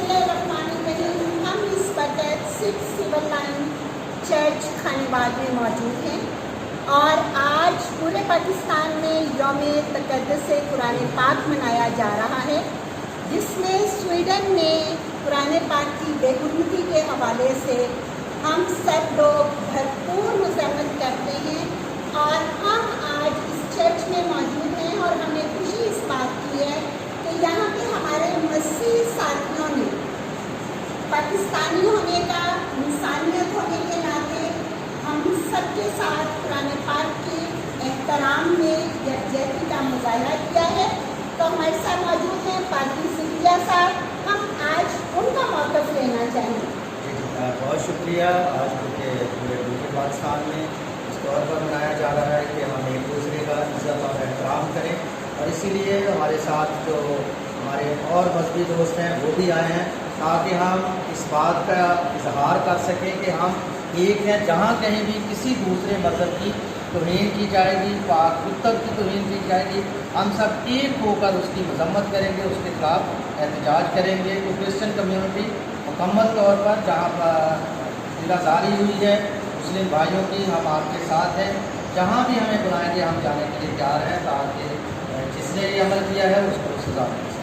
बिस्मिल्लाहिर्रहमानिर्रहीम। हम इस वक्त 6 सिविल लाइन चर्च खानबाद में मौजूद हैं और आज पूरे पाकिस्तान में यौम तक़द्दुस कुरान पाक मनाया जा रहा है, जिसमें स्वीडन में कुरान पाक की बेखुदगी के हवाले से हम सब लोग भरपूर मज़म्मत करते हैं। और हम आज इस चर्च में मौजूद हैं और हमें खुशी इस बात की है कि यहाँ पे हमारे मसीह साथियों ने पाकिस्तानी होने का, इंसानियत होने के नाते हम सबके साथ कुरान पाक के एहतराम में यकजहती का मुजाहरा किया है। तो हमारे साथ मौजूद हैं पाकी सिद्दिया साहब, हम आज उनका मौक़िफ़ लेना चाहेंगे। बहुत शुक्रिया। आज के पूरे पाकिस्तान में इस तौर पर मनाया जा रहा है कि हम एक दूसरे का इज़्ज़त और एहतराम करें, और इसीलिए हमारे साथ जो हमारे और मजहबी दोस्त हैं वो भी आए हैं ताकि हम इस बात का इजहार कर सकें कि हम एक हैं। जहाँ कहीं भी किसी दूसरे मज़हब की तौहीन की जाएगी, पाक कुतब की तौहीन की जाएगी, हम सब एक होकर उसकी मजम्मत करेंगे, उसके खिलाफ एहतजाज करेंगे। तो क्रिश्चियन कम्यूनिटी मुकम्मल तौर पर जहाँ पर दिलाजारी हुई है मुस्लिम भाइयों की, हम आपके साथ हैं। जहाँ भी हमें बुलाएंगे हम जाने के लिए तैयार हैं, ताकि जिसने ये अमल किया है उसको सज़ा मिले।